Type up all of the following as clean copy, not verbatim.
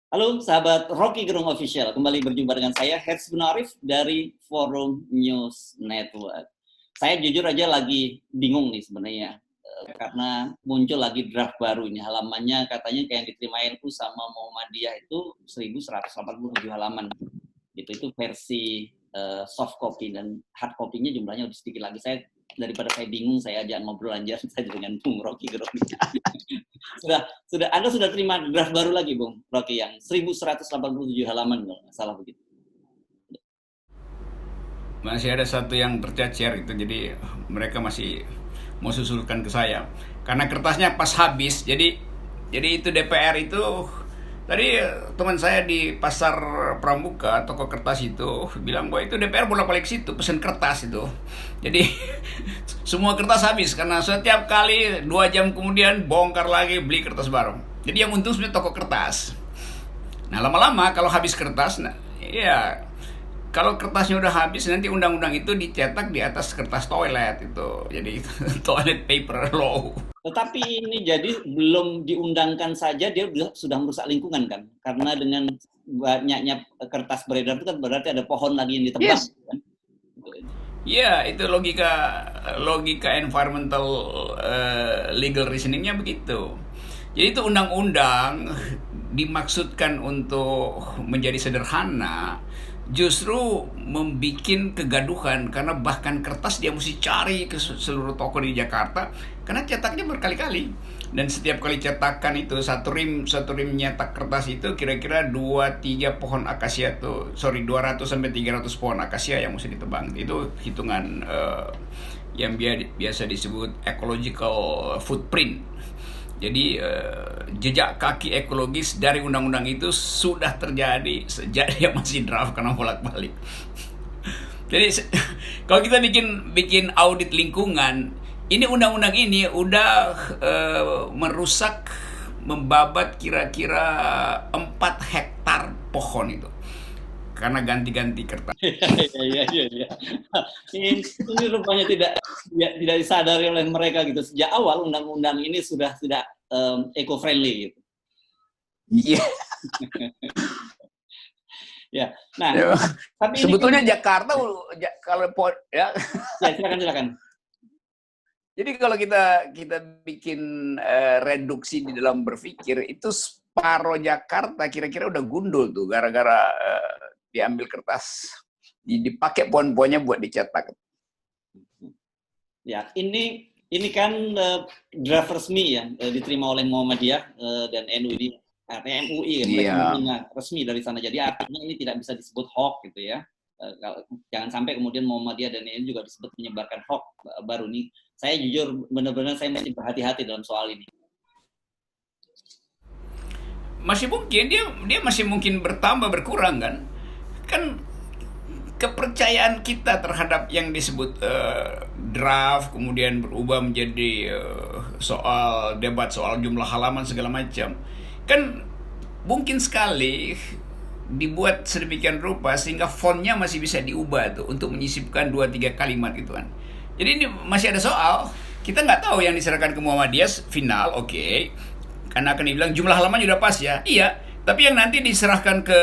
Halo sahabat Rocky Gerung Official, kembali berjumpa dengan saya Herz Gunarif dari Forum News Network. Saya jujur aja lagi bingung nih sebenarnya, karena muncul lagi draft baru ini, halamannya katanya kayak yang diterima NU sama Muhammadiyah itu 1187 halaman. Itu versi soft copy, dan hard copy-nya jumlahnya lebih sedikit lagi. Daripada saya bingung, saya ajak ngobrol aja saja dengan Bung Rocky Gerung. Anda sudah terima draft baru lagi, Bung Rocky, yang 1187 halaman kalau nggak salah begitu. Masih ada satu yang tercecer itu, jadi mereka masih mau susulkan ke saya karena kertasnya pas habis. Jadi itu DPR itu tadi teman saya di pasar Pramuka, toko kertas itu bilang bahwa itu DPR bolak-balik situ pesen kertas itu. Jadi semua kertas habis karena setiap kali 2 jam kemudian bongkar lagi beli kertas baru. Jadi yang untung sebenarnya toko kertas. Nah, lama-lama kalau habis kertas, nah, ya kalau kertasnya udah habis nanti undang-undang itu dicetak di atas kertas toilet itu. Jadi itu toilet paper law. Tetapi ini jadi belum diundangkan saja dia sudah merusak lingkungan kan? Karena dengan banyaknya kertas beredar itu kan berarti ada pohon lagi yang ditebang Yes. kan? Ya, itu logika logika environmental legal reasoningnya begitu. Jadi itu undang-undang dimaksudkan untuk menjadi sederhana, justru membuat kegaduhan karena bahkan kertas dia mesti cari ke seluruh toko di Jakarta karena cetaknya berkali-kali, dan setiap kali cetakan itu satu rim nyetak kertas itu kira-kira 200 sampai 300 pohon akasia yang mesti ditebang. Itu hitungan yang biasa disebut ecological footprint. Jadi jejak kaki ekologis dari undang-undang itu sudah terjadi sejak dia masih draft karena bolak-balik. Jadi kalau kita bikin audit lingkungan, ini undang-undang ini udah merusak, membabat kira-kira 4 hektar pohon itu karena ganti-ganti kertas. Iya, iya, iya. Ini rupanya tidak disadari oleh mereka gitu. Sejak awal undang-undang ini sudah eco-friendly gitu. Iya. Ya. Nah, Ya. tapi ini kan Sebetulnya Jakarta kalau ya. ya silakan. Jadi kalau kita bikin reduksi di dalam berpikir itu separuh Jakarta kira-kira udah gundul tuh gara-gara diambil kertas, dipakai pohon-pohonnya buat dicetak. Ya, ini kan draft resmi ya, diterima oleh Muhammadiyah dan NU ini, MUI ya, mereka Iya. menerima resmi dari sana. Jadi artinya ini tidak bisa disebut hoax gitu ya. Jangan sampai kemudian Muhammadiyah dan NU juga disebut menyebarkan hoax baru nih. Saya jujur benar-benar saya masih berhati-hati dalam soal ini. Masih mungkin dia masih mungkin bertambah berkurang kan? Kan kepercayaan kita terhadap yang disebut draft kemudian berubah menjadi soal debat soal jumlah halaman segala macam, kan mungkin sekali dibuat sedemikian rupa sehingga fontnya masih bisa diubah tuh untuk menyisipkan 2 3 kalimat gitu kan. Jadi ini masih ada soal, kita nggak tahu yang diserahkan ke Muhammadiyah final, oke, karena akan dibilang jumlah halaman sudah pas ya, iya, tapi yang nanti diserahkan ke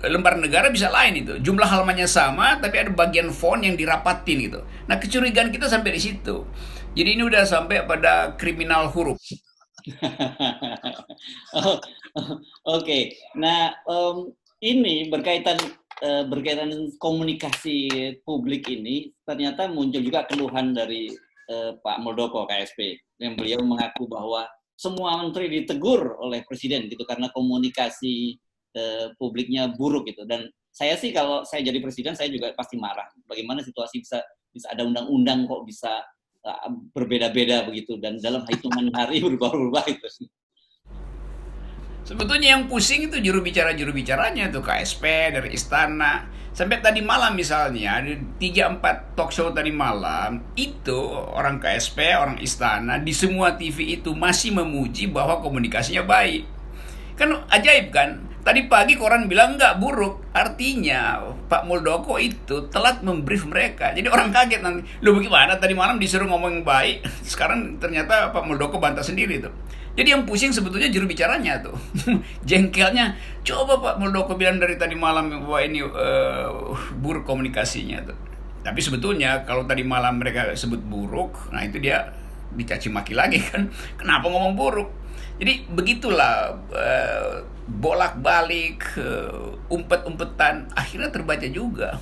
lembar negara bisa lain itu. Jumlah halamannya sama, tapi ada bagian font yang dirapatin gitu. Nah, kecurigaan kita sampai di situ. Jadi ini udah sampai pada kriminal huruf. Oh, oke. Nah, ini berkaitan komunikasi publik ini, ternyata muncul juga keluhan dari Pak Muldoko KSP, yang beliau mengaku bahwa semua menteri ditegur oleh presiden gitu karena komunikasi publiknya buruk gitu. Dan saya sih kalau saya jadi presiden saya juga pasti marah. Bagaimana situasi bisa ada undang-undang kok bisa berbeda-beda begitu dan dalam hitungan hari berubah-ubah itu. Sebetulnya yang pusing itu juru bicaranya tuh KSP dari istana. Sampai tadi malam misalnya, di 3 4 talk show tadi malam, itu orang KSP, orang istana, di semua TV itu masih memuji bahwa komunikasinya baik. Kan ajaib kan? Tadi pagi koran bilang nggak buruk, artinya Pak Muldoko itu telat membrief mereka. Jadi orang kaget nanti, lu bagaimana tadi malam disuruh ngomong yang baik, sekarang ternyata Pak Muldoko bantah sendiri tuh. Jadi yang pusing sebetulnya juru bicaranya tuh, jengkelnya. Coba Pak Muldoko bilang dari tadi malam bahwa ini buruk komunikasinya tuh. Tapi sebetulnya kalau tadi malam mereka sebut buruk, nah itu dia dicaci maki lagi kan. Kenapa ngomong buruk? Jadi begitulah bolak-balik, umpet-umpetan, akhirnya terbaca juga.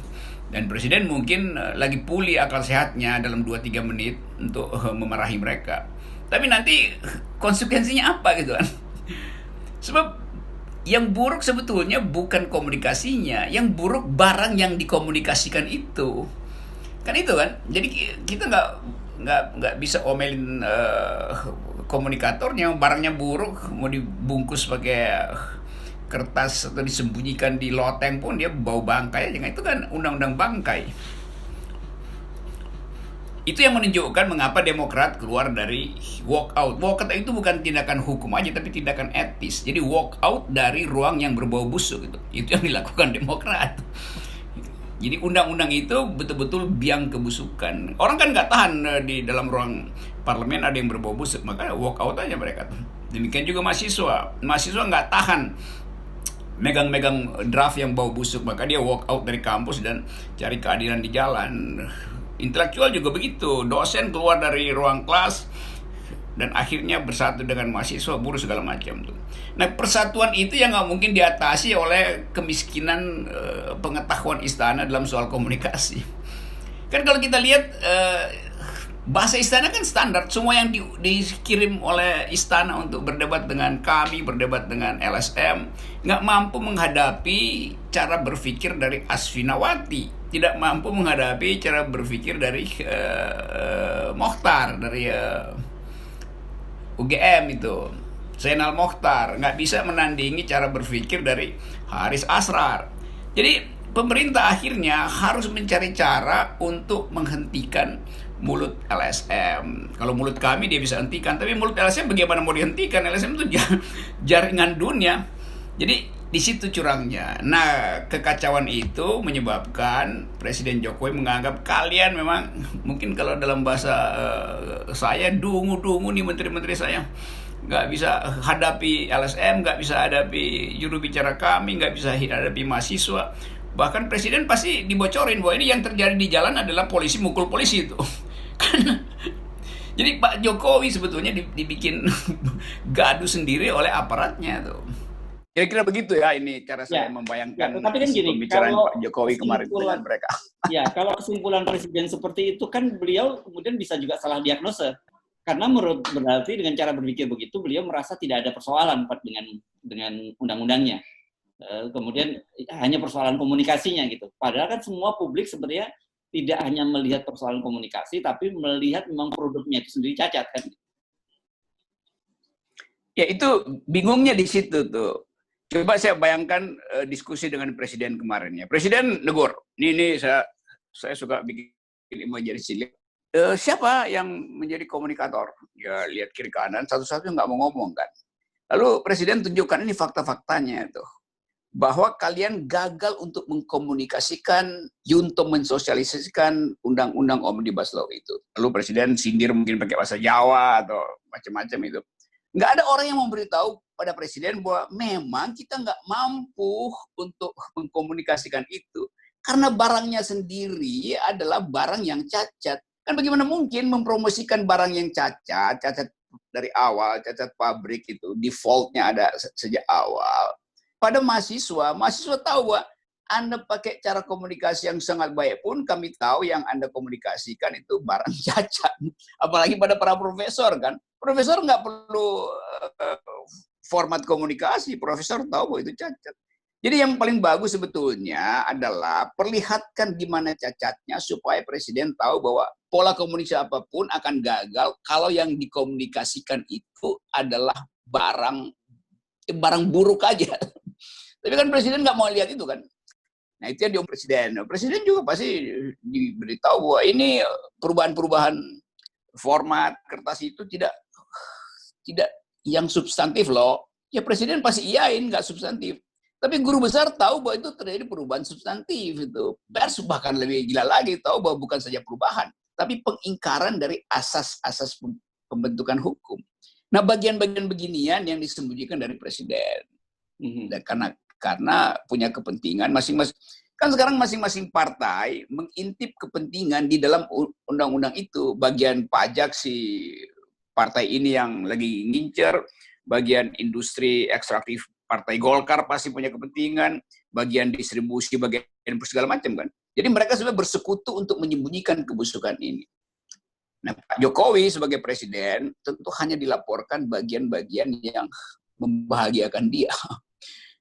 Dan Presiden mungkin lagi pulih akal sehatnya dalam 2-3 menit untuk memarahi mereka. Tapi nanti konsekuensinya apa gitu kan? Sebab yang buruk sebetulnya bukan komunikasinya, yang buruk barang yang dikomunikasikan itu. Kan itu kan. Jadi kita nggak bisa omelin komunikatornya, barangnya buruk mau dibungkus pakai kertas atau disembunyikan di loteng pun dia bau bangkai aja. Itu kan undang-undang bangkai. Itu yang menunjukkan mengapa Demokrat keluar dari walkout. Walkout itu bukan tindakan hukum aja, tapi tindakan etis. Jadi walkout dari ruang yang berbau busuk itu. Itu yang dilakukan Demokrat. Jadi undang-undang itu betul-betul biang kebusukan. Orang kan nggak tahan di dalam ruang parlemen ada yang berbau busuk, makanya walk out aja mereka. Demikian juga mahasiswa. Mahasiswa nggak tahan megang-megang draft yang bau busuk, maka dia walk out dari kampus dan cari keadilan di jalan. Intelektual juga begitu. Dosen keluar dari ruang kelas dan akhirnya bersatu dengan mahasiswa, buruh segala macam tuh. Nah, persatuan itu yang nggak mungkin diatasi oleh kemiskinan pengetahuan istana dalam soal komunikasi. Kan kalau kita lihat bahasa istana kan standar, semua yang dikirim oleh istana untuk berdebat dengan kami, berdebat dengan LSM, nggak mampu menghadapi cara berpikir dari Asfinawati, tidak mampu menghadapi cara berpikir dari Mokhtar, dari UGM itu, Zainal Mokhtar, nggak bisa menandingi cara berpikir dari Haris Asrar. Jadi pemerintah akhirnya harus mencari cara untuk menghentikan mulut LSM. Kalau mulut kami dia bisa hentikan, tapi mulut LSM bagaimana mau dihentikan? LSM itu jaringan dunia. Jadi di situ curangnya. Nah, kekacauan itu menyebabkan Presiden Jokowi menganggap kalian memang, mungkin kalau dalam bahasa saya, dungu-dungu nih menteri-menteri saya. Nggak bisa hadapi LSM, nggak bisa hadapi juru bicara kami, nggak bisa hadapi mahasiswa. Bahkan Presiden pasti dibocorin bahwa ini yang terjadi di jalan adalah polisi mukul polisi itu. Jadi Pak Jokowi sebetulnya dibikin gaduh sendiri oleh aparatnya tuh. Kira-kira begitu ya ini cara saya membayangkan tapi kan gini, pembicaraan Pak Jokowi kemarin dengan mereka. Ya, kalau kesimpulan Presiden seperti itu kan beliau kemudian bisa juga salah diagnosa. Karena berarti dengan cara berpikir begitu beliau merasa tidak ada persoalan dengan undang-undangnya. Kemudian hanya persoalan komunikasinya gitu. Padahal kan semua publik sebenarnya tidak hanya melihat persoalan komunikasi, tapi melihat memang produknya itu sendiri cacat kan. Ya itu bingungnya di situ tuh. Coba saya bayangkan diskusi dengan Presiden kemarin ya. Presiden negur, ini saya suka bikin imajinasi. Siapa yang menjadi komunikator? Ya lihat kiri kanan, satu-satu nggak mau ngomong kan. Lalu Presiden tunjukkan ini fakta-faktanya tuh. Bahwa kalian gagal untuk mengkomunikasikan, untuk mensosialisasikan undang-undang Omnibus Law itu. Lalu Presiden sindir mungkin pakai bahasa Jawa atau macam-macam itu. Nggak ada orang yang memberitahu pada Presiden bahwa memang kita nggak mampu untuk mengkomunikasikan itu. Karena barangnya sendiri adalah barang yang cacat. Kan bagaimana mungkin mempromosikan barang yang cacat dari awal, cacat pabrik itu, defaultnya ada sejak awal. Pada mahasiswa tahu bahwa Anda pakai cara komunikasi yang sangat baik pun kami tahu yang Anda komunikasikan itu barang cacat. Apalagi pada para profesor kan. Profesor nggak perlu format komunikasi, profesor tahu bahwa itu cacat. Jadi yang paling bagus sebetulnya adalah perlihatkan di mana cacatnya supaya Presiden tahu bahwa pola komunikasi apapun akan gagal kalau yang dikomunikasikan itu adalah barang buruk aja. Tapi kan Presiden nggak mau lihat itu kan. Nah itu yang Presiden. Presiden juga pasti diberitahu bahwa ini perubahan-perubahan format kertas itu tidak yang substantif loh. Ya Presiden pasti iyain nggak substantif. Tapi guru besar tahu bahwa itu terjadi perubahan substantif itu. Pers bahkan lebih gila lagi tahu bahwa bukan saja perubahan, tapi pengingkaran dari asas-asas pembentukan hukum. Nah, bagian-bagian beginian yang disembunyikan dari presiden. Dan karena punya kepentingan masing-masing. Kan sekarang masing-masing partai mengintip kepentingan di dalam undang-undang itu. Bagian pajak si partai ini yang lagi ngincer, bagian industri ekstraktif Partai Golkar pasti punya kepentingan, bagian distribusi, bagian segala macam kan. Jadi mereka sebenarnya bersekutu untuk menyembunyikan kebusukan ini. Nah, Pak Jokowi sebagai presiden tentu hanya dilaporkan bagian-bagian yang membahagiakan dia.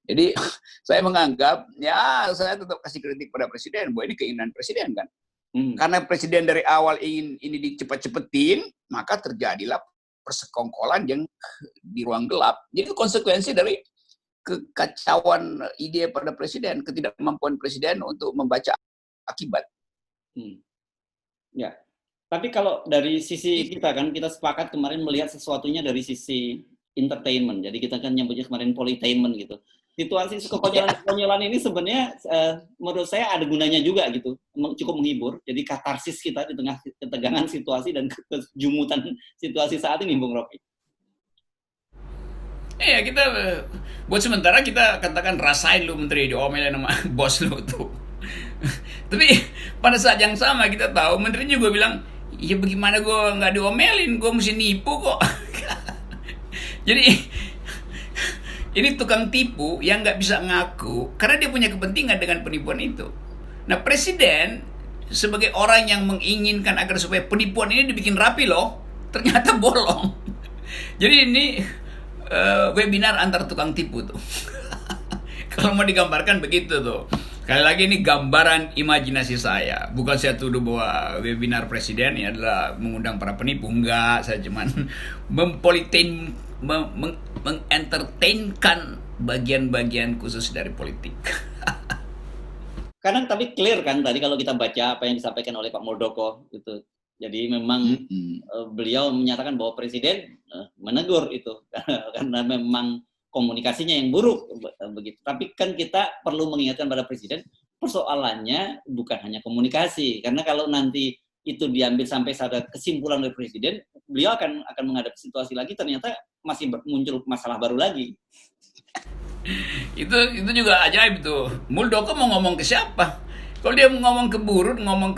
Jadi saya menganggap, ya saya tetap kasih kritik pada presiden, bahwa ini keinginan presiden kan. Karena presiden dari awal ingin ini dicepat-cepetin, maka terjadilah persekongkolan yang di ruang gelap. Jadi itu konsekuensi dari kekacauan ide pada presiden, ketidakmampuan presiden untuk membaca akibat. Ya, tapi kalau dari sisi kita kan, kita sepakat kemarin melihat sesuatunya dari sisi entertainment. Jadi kita kan nyebutnya kemarin politainment gitu. Situasi kekonyolan ini sebenarnya menurut saya ada gunanya juga gitu, cukup menghibur. Jadi katarsis kita di tengah ketegangan situasi dan kejumutan situasi saat ini, Bung Rocky. Iya, kita buat sementara kita katakan rasain lu menteri diomelin sama bos lu tuh. Tapi pada saat yang sama kita tahu menteri juga bilang, iya bagaimana gue nggak diomelin, gue mesti nipu kok. Jadi ini tukang tipu yang nggak bisa ngaku karena dia punya kepentingan dengan penipuan itu. Nah, presiden sebagai orang yang menginginkan agar supaya penipuan ini dibikin rapi loh, ternyata bolong. Jadi ini webinar antar tukang tipu tuh. Kalau mau digambarkan begitu tuh. Sekali lagi ini gambaran imajinasi saya. Bukan saya tuduh bahwa webinar presiden ini adalah mengundang para penipu. Enggak, saya cuman mengentertainkan bagian-bagian khusus dari politik. Karena tapi clear kan tadi kalau kita baca apa yang disampaikan oleh Pak Muldoko itu. Jadi memang beliau menyatakan bahwa presiden menegur itu karena memang komunikasinya yang buruk begitu. Tapi kan kita perlu mengingatkan pada presiden persoalannya bukan hanya komunikasi, karena kalau nanti itu diambil sampai pada kesimpulan dari presiden, beliau akan menghadapi situasi lagi ternyata masih muncul masalah baru lagi. Itu juga ajaib tuh. Muldoko mau ngomong ke siapa? Kalau dia ngomong ke buruh, ngomong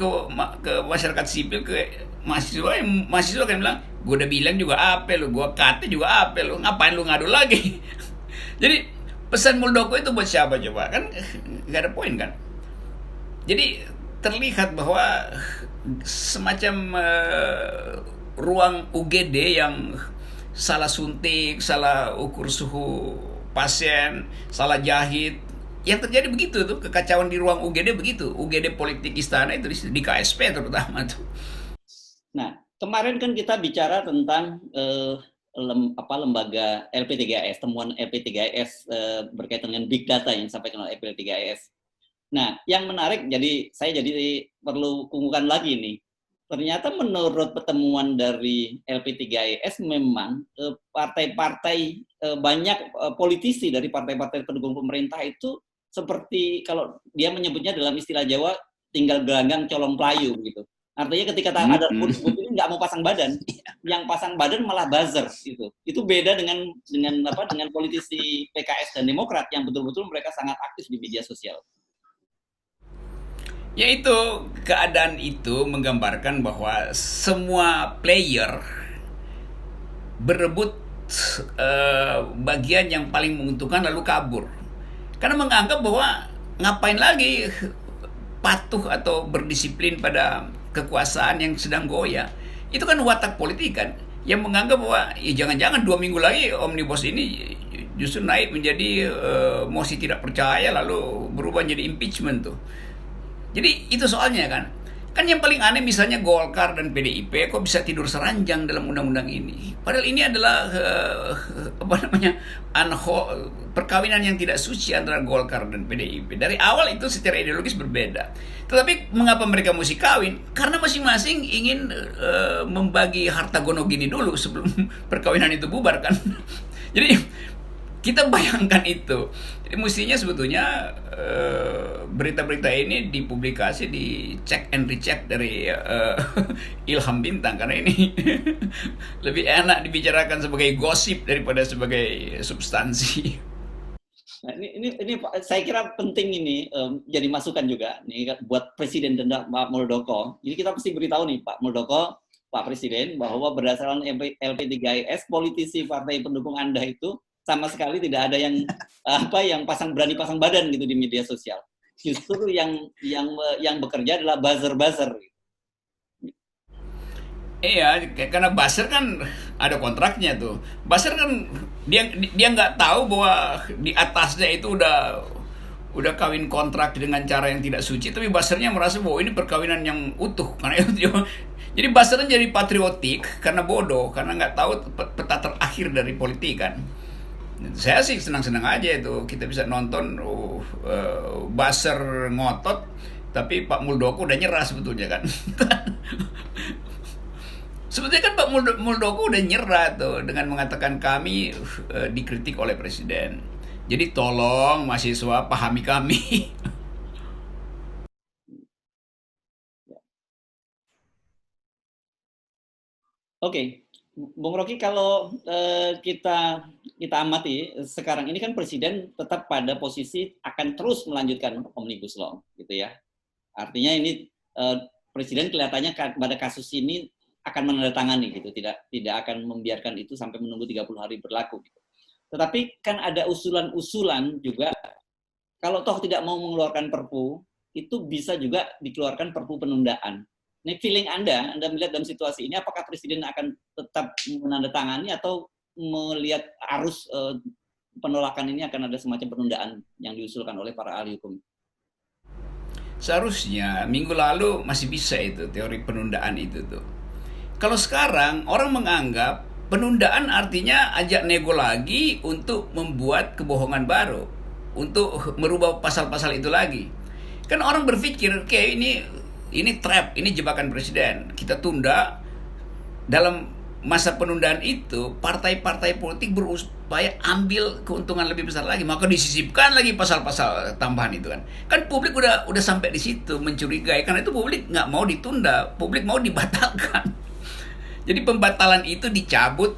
ke masyarakat sipil, ke mahasiswa kan bilang, gue udah bilang juga apa lu, gue kata juga apa lu, ngapain lu ngadu lagi? Jadi pesan Muldoko itu buat siapa coba? Kan gak ada poin kan? Jadi terlihat bahwa semacam ruang UGD yang salah suntik, salah ukur suhu pasien, salah jahit. Yang terjadi begitu tuh, kekacauan di ruang UGD begitu. UGD politik istana itu di KSP terutama tuh. Nah, kemarin kan kita bicara tentang lembaga LP3S, temuan LP3S berkaitan dengan big data yang disampaikan oleh LP3S. Nah, yang menarik, saya perlu kukuhkan lagi nih. Ternyata menurut pertemuan dari LP3S memang partai-partai banyak politisi dari partai-partai pendukung pemerintah itu seperti kalau dia menyebutnya dalam istilah Jawa tinggal gelanggang colong pelayu gitu. Artinya ketika ada ribut ini nggak mau pasang badan, yang pasang badan malah buzzer gitu. Itu beda dengan politisi PKS dan Demokrat yang betul-betul mereka sangat aktif di media sosial. Yaitu keadaan itu menggambarkan bahwa semua player berebut bagian yang paling menguntungkan lalu kabur. Karena menganggap bahwa ngapain lagi patuh atau berdisiplin pada kekuasaan yang sedang goyah. Itu kan watak politik kan, yang menganggap bahwa ya jangan-jangan 2 minggu lagi omnibus ini justru naik menjadi mosi tidak percaya lalu berubah menjadi impeachment tuh. Jadi itu soalnya kan. Kan yang paling aneh misalnya Golkar dan PDIP kok bisa tidur seranjang dalam undang-undang ini. Padahal ini adalah perkawinan yang tidak suci antara Golkar dan PDIP. Dari awal itu secara ideologis berbeda. Tetapi mengapa mereka mesti kawin? Karena masing-masing ingin membagi harta gono gini dulu sebelum perkawinan itu bubar kan. Jadi Kita bayangkan itu. Jadi mestinya sebetulnya berita-berita ini dipublikasi, di check and recheck dari Ilham Bintang, karena ini lebih enak dibicarakan sebagai gosip daripada sebagai substansi. Nah, ini saya kira penting ini jadi masukan juga nih buat Presiden dan Pak Muldoko. Jadi kita mesti beritahu nih Pak Muldoko, Pak Presiden, bahwa berdasarkan LP3IS, politisi partai pendukung Anda itu sama sekali tidak ada yang yang berani pasang badan gitu di media sosial. Justru yang bekerja adalah buzzer-buzzer. Iya, karena buzzer kan ada kontraknya tuh. Buzzer kan dia nggak tahu bahwa di atasnya itu udah kawin kontrak dengan cara yang tidak suci, tapi buzzernya merasa bahwa ini perkawinan yang utuh. Karena itu jadi buzzernya jadi patriotik karena bodoh, karena nggak tahu peta terakhir dari politik kan. Saya sih senang-senang aja itu kita bisa nonton buzzer ngotot, tapi Pak Muldoko udah nyerah sebetulnya kan. Sebetulnya kan Pak Muldoko udah nyerah tuh dengan mengatakan kami dikritik oleh Presiden. Jadi tolong mahasiswa pahami kami. Oke, Bung Rocky, kalau kita amati sekarang ini kan Presiden tetap pada posisi akan terus melanjutkan Omnibus Law, gitu ya. Artinya ini Presiden kelihatannya pada kasus ini akan menandatangani, gitu, tidak akan membiarkan itu sampai menunggu 30 hari berlaku. Gitu. Tetapi kan ada usulan-usulan juga, kalau toh tidak mau mengeluarkan Perpu, itu bisa juga dikeluarkan Perpu penundaan. Ini feeling Anda melihat dalam situasi ini, apakah Presiden akan tetap menandatangani atau melihat arus penolakan ini akan ada semacam penundaan yang diusulkan oleh para ahli hukum? Seharusnya minggu lalu masih bisa itu teori penundaan itu tuh. Kalau sekarang orang menganggap penundaan artinya ajak nego lagi untuk membuat kebohongan baru, untuk merubah pasal-pasal itu lagi. Kan orang berpikir, oke, ini trap, ini jebakan Presiden. Kita tunda. Dalam masa penundaan itu, partai-partai politik berupaya ambil keuntungan lebih besar lagi, maka disisipkan lagi pasal-pasal tambahan itu kan. Kan publik udah sampai di situ mencurigai, karena itu publik nggak mau ditunda, publik mau dibatalkan. Jadi pembatalan itu dicabut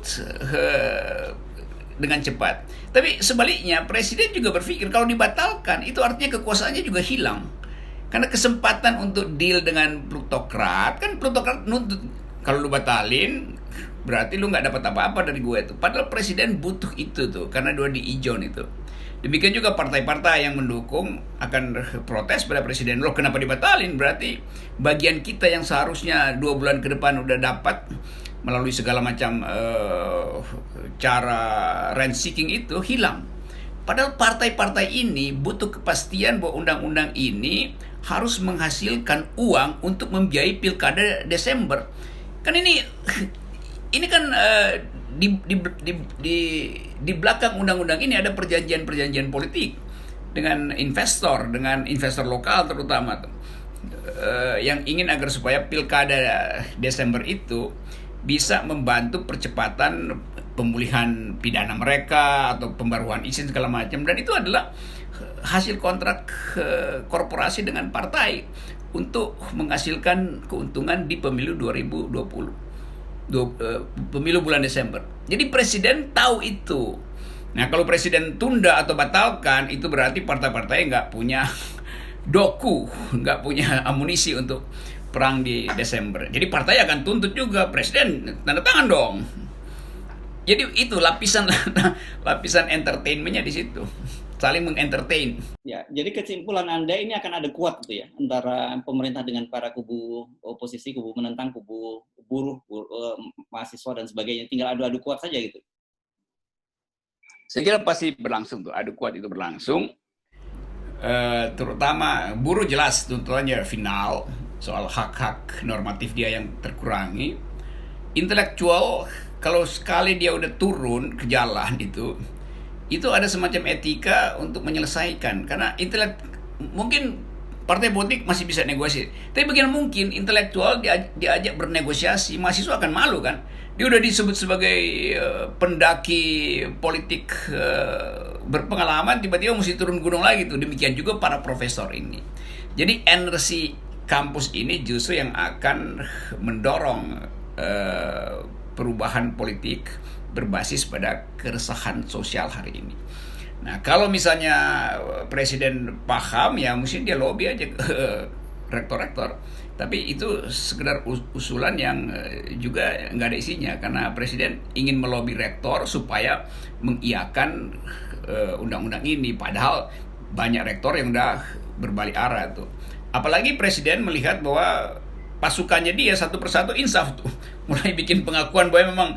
dengan cepat. Tapi sebaliknya Presiden juga berpikir kalau dibatalkan itu artinya kekuasaannya juga hilang. Karena kesempatan untuk deal dengan plutokrat, kan plutokrat nuntut kalau lu batalin berarti lu nggak dapat apa-apa dari gue itu. Padahal Presiden butuh itu tuh karena dua di ijon itu. Demikian juga partai-partai yang mendukung akan protes pada Presiden. Loh, kenapa dibatalin? Berarti bagian kita yang seharusnya 2 bulan ke depan udah dapat melalui segala macam cara rent seeking itu hilang. Padahal partai-partai ini butuh kepastian bahwa undang-undang ini harus menghasilkan uang untuk membiayai pilkada Desember. Kan ini kan di belakang undang-undang ini ada perjanjian-perjanjian politik dengan investor lokal terutama yang ingin agar supaya pilkada Desember itu bisa membantu percepatan pemulihan pidana mereka atau pembaruan izin segala macam, dan itu adalah hasil kontrak korporasi dengan partai untuk menghasilkan keuntungan di pemilu 2020. Pemilu bulan Desember. Jadi Presiden tahu itu. Nah, kalau Presiden tunda atau batalkan, itu berarti partai-partai nggak punya doku, nggak punya amunisi untuk perang di Desember. Jadi partai akan tuntut juga, Presiden tanda tangan dong. Jadi itu lapisan entertainmentnya di situ, saling mengentertain. Ya, jadi kesimpulan Anda ini akan ada kuat gitu ya antara pemerintah dengan para kubu oposisi, kubu menentang, kubu buruh, mahasiswa dan sebagainya. Tinggal adu-adu kuat saja gitu. Saya kira pasti berlangsung tuh, adu kuat itu berlangsung. Terutama buruh jelas tuntutannya final soal hak-hak normatif dia yang terkurangi. Intelektual kalau sekali dia udah turun ke jalan itu ada semacam etika untuk menyelesaikan, karena mungkin partai politik masih bisa negosiasi. Tapi bagaimana mungkin intelektual diajak bernegosiasi, mahasiswa akan malu kan? Dia udah disebut sebagai pendaki politik berpengalaman, tiba-tiba mesti turun gunung lagi tuh. Demikian juga para profesor ini. Jadi energi kampus ini justru yang akan mendorong perubahan politik berbasis pada keresahan sosial hari ini. Nah, kalau misalnya presiden paham, ya mungkin dia lobby aja ke rektor-rektor. Tapi itu sekedar usulan yang juga nggak ada isinya, karena presiden ingin melobi rektor supaya mengiyakan undang-undang ini. Padahal banyak rektor yang udah berbalik arah tuh. Apalagi presiden melihat bahwa pasukannya dia satu persatu insaf tuh, mulai bikin pengakuan bahwa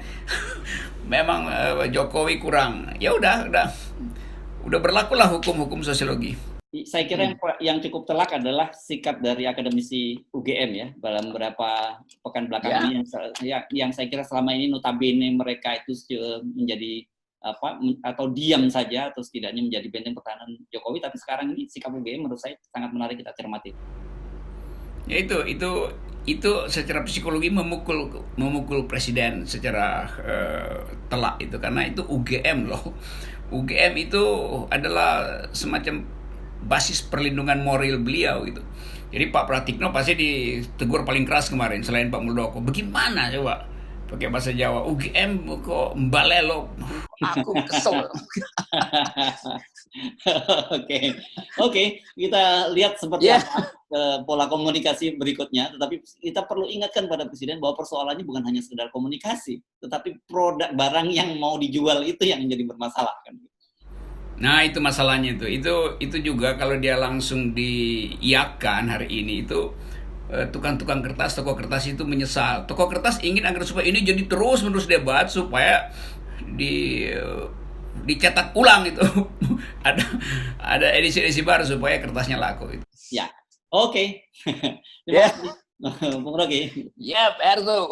memang Jokowi kurang. Ya udah berlakulah hukum-hukum sosiologi. Saya kira yang cukup telak adalah sikap dari akademisi UGM ya dalam beberapa pekan belakangan ini yang saya kira selama ini notabene mereka itu menjadi atau diam saja atau setidaknya menjadi benteng pertahanan Jokowi, tapi sekarang ini sikap UGM menurut saya sangat menarik kita cermati. Ya itu secara psikologi memukul presiden secara telak itu, karena itu UGM loh. UGM itu adalah semacam basis perlindungan moral beliau gitu. Jadi Pak Pratikno pasti ditegur paling keras kemarin selain Pak Muldoko. Bagaimana coba pakai bahasa Jawa, UGM kok mbalelo, aku kesel. Oke, kita lihat seperti apa pola komunikasi berikutnya. Tetapi kita perlu ingatkan pada presiden bahwa persoalannya bukan hanya sekedar komunikasi, tetapi produk barang yang mau dijual itu yang menjadi bermasalah kan. Nah, itu masalahnya itu juga kalau dia langsung diiakan hari ini itu tukang-tukang kertas, toko kertas itu menyesal. Toko kertas ingin agar supaya ini jadi terus-menerus debat supaya dicetak ulang itu. ada edisi baru supaya kertasnya laku itu. Ya. Oke. Terima kasih. Bung Rocky. Yap, Erdo.